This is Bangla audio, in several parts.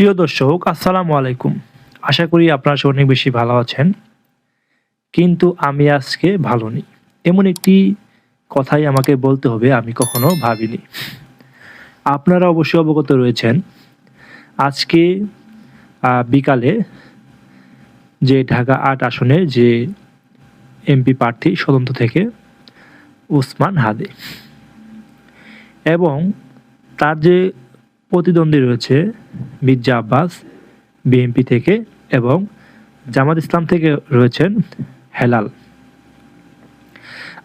প্রিয় দর্শক, আসসালামু আলাইকুম। আশা করি আপনারা সবাই অনেক বেশি ভালো আছেন। কিন্তু আমি আজকে ভালো নেই। এমন একটি কথাই আমাকে বলতে হবে, আমি কখনো ভাবিনি। আপনারা অবশ্যই অবগত রয়েছেন, আজকে বিকালে যে ঢাকা-৮ আসনের যে এমপি প্রার্থী স্বতন্ত্র থেকে ওসমান হাদি এবং তার যে প্রতিদ্বন্দ্বী রয়েছে মির্জা আব্বাস বিএনপি থেকে এবং জামাত ইসলাম থেকে রয়েছেন হেলাল।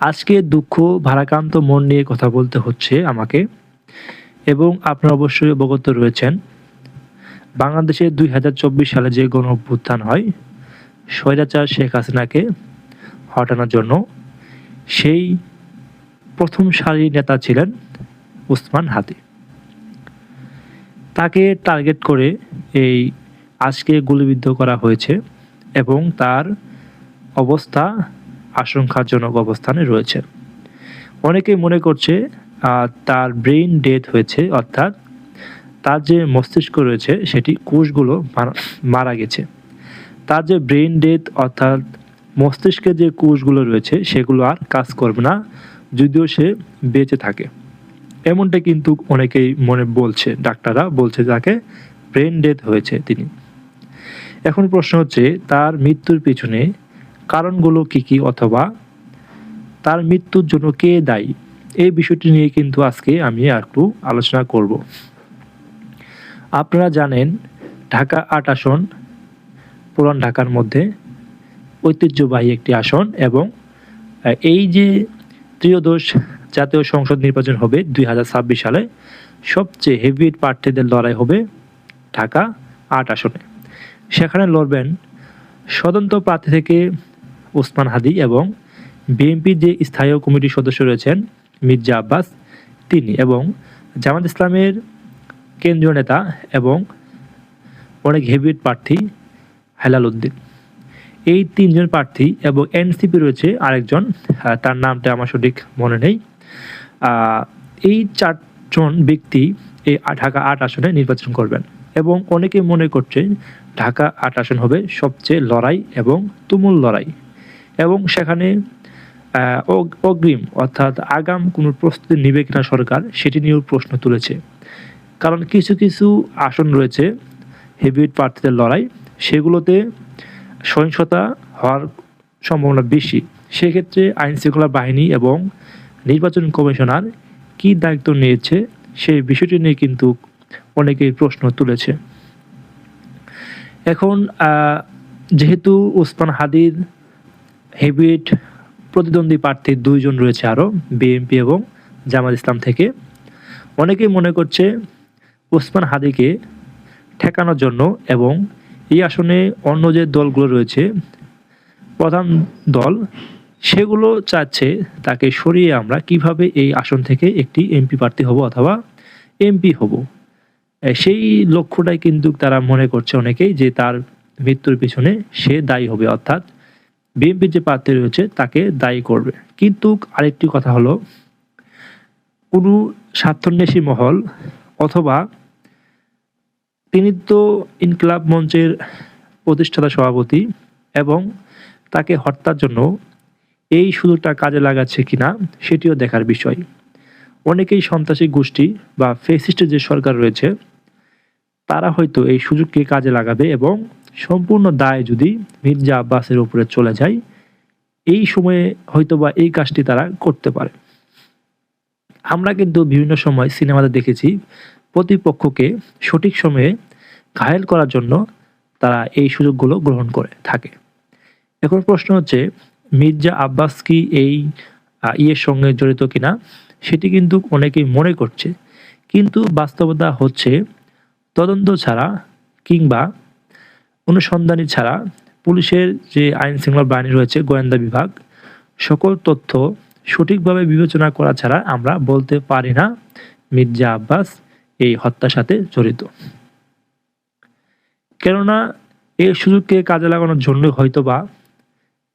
আজকে দুঃখ ভারাক্রান্ত মন নিয়ে কথা বলতে হচ্ছে আমাকে, এবং আপনারা অবশ্যই অবগত রয়েছেন, বাংলাদেশে ২০২৪ সালে যে গণঅভ্যুত্থান হয় স্বৈরাচার শেখ হাসিনাকে হটানোর জন্য, সেই প্রথম সারির নেতা ছিলেন ওসমান হাদি। তাকে টার্গেট করে এই আজকে গুলিবিদ্ধ করা হয়েছে এবং তার অবস্থা আশঙ্কাজনক অবস্থানে রয়েছে। অনেকে মনে করছে তার ব্রেইন ডেথ হয়েছে, অর্থাৎ তার যে মস্তিষ্ক রয়েছে সেটি কোষগুলো মারা গেছে। তার যে ব্রেইন ডেথ অর্থাৎ মস্তিষ্কে যে কোষগুলো রয়েছে সেগুলো আর কাজ করবে না যদিও সে বেঁচে থাকে, এমনটা কিন্তু অনেকেই মনে বলছে। ডাক্তাররা বলছে তাকে ব্রেন ডেথ হয়েছে তিনি। এখন প্রশ্ন হচ্ছে, তার মৃত্যুর পিছনে কারণগুলো কি কি, অথবা তার মৃত্যুর জন্য কে দায়ী, এই বিষয়টি নিয়ে কিন্তু আজকে আমি একটু আলোচনা করব। আপনারা জানেন, ঢাকা-৮ আসন পুরান ঢাকার মধ্যে ঐতিহ্যবাহী একটি আসন, এবং এই যে ত্রয়োদশ জাতীয় সংসদ নির্বাচন হবে ২০২৬ সালে, সবচেয়ে হেভিওয়েট প্রার্থীদের লড়াই হবে ঢাকা-৮ আসনে। সেখানে লড়বেন স্বতন্ত্র প্রার্থী থেকে ওসমান হাদি এবং বিএনপির যে স্থায়ী কমিটির সদস্য রয়েছেন মির্জা আব্বাস তিনি, এবং জামাত ইসলামের কেন্দ্রীয় নেতা এবং অনেক হেভিওয়েট প্রার্থী হেলাল উদ্দিন। এই তিনজন প্রার্থী এবং এনসিপি রয়েছে আরেকজন, তার নামটা আমার সঠিক মনে নেই। এই চারজন ব্যক্তি এই ঢাকা-৮ আসনে নির্বাচন করবেন, এবং অনেকে মনে করছে ঢাকা-৮ আসন হবে সবচেয়ে লড়াই এবং তুমুল লড়াই, এবং সেখানে অগ্রিম অর্থাৎ আগাম কোনো প্রস্তুতি নেবে কিনা সরকার, সেটি নিয়েও প্রশ্ন তুলেছে। কারণ কিছু কিছু আসন রয়েছে হেভিওয়েট প্রার্থীদের লড়াই, সেগুলোতে সহিংসতা হওয়ার সম্ভাবনা বেশি। সেক্ষেত্রে আইনশৃঙ্খলা বাহিনী এবং নির্বাচন কমিশনার কী দায়িত্ব নিয়েছে সেই বিষয়টি নিয়ে কিন্তু অনেকেই প্রশ্ন তুলেছে। এখন যেহেতু ওসমান হাদির হেভিওয়েট প্রতিদ্বন্দ্বী প্রার্থী দুইজন রয়েছে আরও, বিএনপি এবং জামাত ইসলাম থেকে, অনেকেই মনে করছে ওসমান হাদিকে ঠেকানোর জন্য এবং এই আসনে অন্য যে দলগুলো রয়েছে প্রধান দল, সেগুলো চাচ্ছে তাকে সরিয়ে আমরা কিভাবে এই আসন থেকে একটি এমপি প্রার্থী হব অথবা এমপি হব, সেই লক্ষ্যটাই কিন্তু তারা মনে করছে অনেকেই, যে তার মৃত্যুর পিছনে সে দায়ী হবে, অর্থাৎ বিএনপির যে প্রার্থী রয়েছে তাকে দায়ী করবে। কিন্তু আরেকটি কথা হলো, কোনো স্বার্থান্বেষী মহল অথবা তিনি তো ইনকিলাব মঞ্চের প্রতিষ্ঠাতা সভাপতি, এবং তাকে হত্যার জন্য এই সুযোগটা কাজে লাগাচ্ছে কিনা সেটিও দেখার বিষয়। অনেকেই সন্ত্রাসী গোষ্ঠী বা ফ্যাসিস্টের যে সরকার রয়েছে তারা হয়তো এই সুযোগকে কাজে লাগাবে, এবং সম্পূর্ণ দায় যদি মির্জা আব্বাসের উপরে চলে যায়, এই সময়ে হয়তোবা এই কাজটি তারা করতে পারে। আমরা কিন্তু বিভিন্ন সময় সিনেমাতে দেখেছি প্রতিপক্ষকে সঠিক সময়ে ঘায়েল করার জন্য তারা এই সুযোগগুলো গ্রহণ করে থাকে। এখন প্রশ্ন হচ্ছে, মির্জা আব্বাস কি এই ইয়ের সঙ্গে জড়িত কিনা, সেটি কিন্তু অনেকেই মনে করছে। কিন্তু বাস্তবতা হচ্ছে, তদন্ত ছাড়া কিংবা অনুসন্ধানী ছাড়া পুলিশের যে আইন শৃঙ্খলা বাহিনী রয়েছে, গোয়েন্দা বিভাগ, সকল তথ্য সঠিকভাবে বিবেচনা করা ছাড়া আমরা বলতে পারি না মির্জা আব্বাস এই হত্যার সাথে জড়িত। কেননা এই সুযোগকে কাজে লাগানোর জন্য হয়তোবা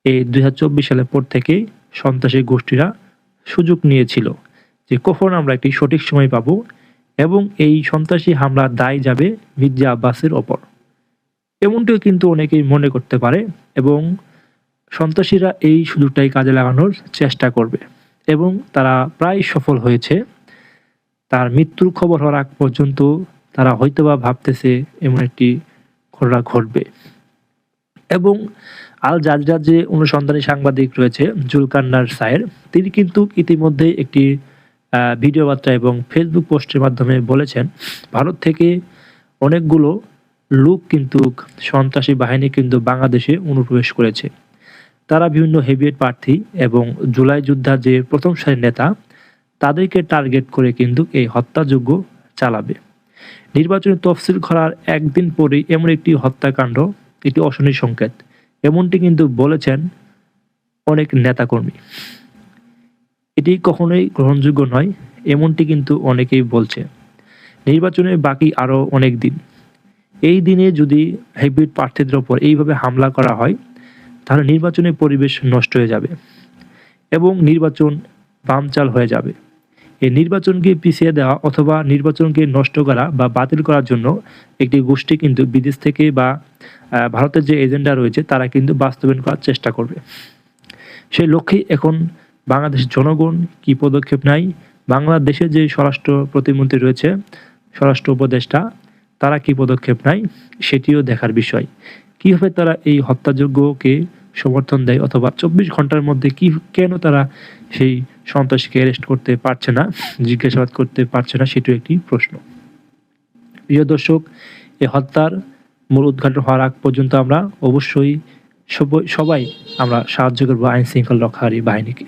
এই ২০২৪ সালের পর থেকেই সন্ত্রাসী গোষ্ঠীরা সুযোগ নিয়েছিল যে কখন আমরা একটি সঠিক সময় পাবো এবং এই সন্ত্রাসী হামলার দায় যাবে মির্জা আব্বাসের ওপর, এমনটিও কিন্তু অনেকেই মনে করতে পারে। এবং সন্ত্রাসীরা এই সুযোগটাই কাজে লাগানোর চেষ্টা করবে এবং তারা প্রায় সফল হয়েছে। তার মৃত্যুর খবর হওয়ার আগ পর্যন্ত তারা হয়তোবা ভাবতেছে এমন একটি ঘটনা ঘটবে। এবং আল জাজিরার যে অনুসন্ধানী সাংবাদিক রয়েছে জুলকারনাইন সায়ের, তিনি কিন্তু ইতিমধ্যেই একটি ভিডিও বার্তা এবং ফেসবুক পোস্টের মাধ্যমে বলেছেন, ভারত থেকে অনেকগুলো লোক কিন্তু সন্ত্রাসী বাহিনী কিন্তু বাংলাদেশে অনুপ্রবেশ করেছে। তারা বিভিন্ন হেভিওয়েট প্রার্থী এবং জুলাই যোদ্ধার যে প্রথম সারির নেতা, তাদেরকে টার্গেট করে কিন্তু এই হত্যাযজ্ঞ চালাবে। নির্বাচনী তফসিল করার একদিন পরেই এমন একটি হত্যাকাণ্ড, এটি অশনির সংকেত, এমনটি কিন্তু বলেছেন অনেক নেতাকর্মী। এটি কখনোই গ্রহণযোগ্য নয়, এমনটি কিন্তু অনেকেই বলছে। নির্বাচনের বাকি আরও অনেক দিন। এই দিনে যদি হেভিওয়েট প্রার্থীদের ওপর এইভাবে হামলা করা হয়, তাহলে নির্বাচনের পরিবেশ নষ্ট হয়ে যাবে এবং নির্বাচন বানচাল হয়ে যাবে। এই নির্বাচনকে পিছিয়ে দেওয়া অথবা নির্বাচনকে নষ্ট করা বা বাতিল করার জন্য একটি গোষ্ঠী কিন্তু বিদেশ থেকে বা ভারতের যে এজেন্ডা রয়েছে তারা কিন্তু বাস্তবায়ন করার চেষ্টা করবে। সেই লক্ষ্যেই এখন বাংলাদেশের জনগণ কী পদক্ষেপ নেয়, বাংলাদেশে যে স্বরাষ্ট্র প্রতিমন্ত্রী রয়েছে, স্বরাষ্ট্র উপদেষ্টা, তারা কী পদক্ষেপ নেয় সেটিও দেখার বিষয়। কীভাবে তারা এই হত্যাযজ্ঞকে সমর্থন দেয় অথবা 24 ঘন্টার মধ্যে কেন তারা সেই সন্ত্রাসীকে অ্যারেস্ট করতে পারছে না, জিজ্ঞাসাবাদ করতে পারছে না, সেটিও একটি প্রশ্ন। প্রিয় দর্শক, এই হত্যার মূল উদ্ঘাটন হওয়ার আগ পর্যন্ত আমরা অবশ্যই সবাই আমরা সাহায্য করবো আইন শৃঙ্খলা রক্ষাকারী বাহিনীকে।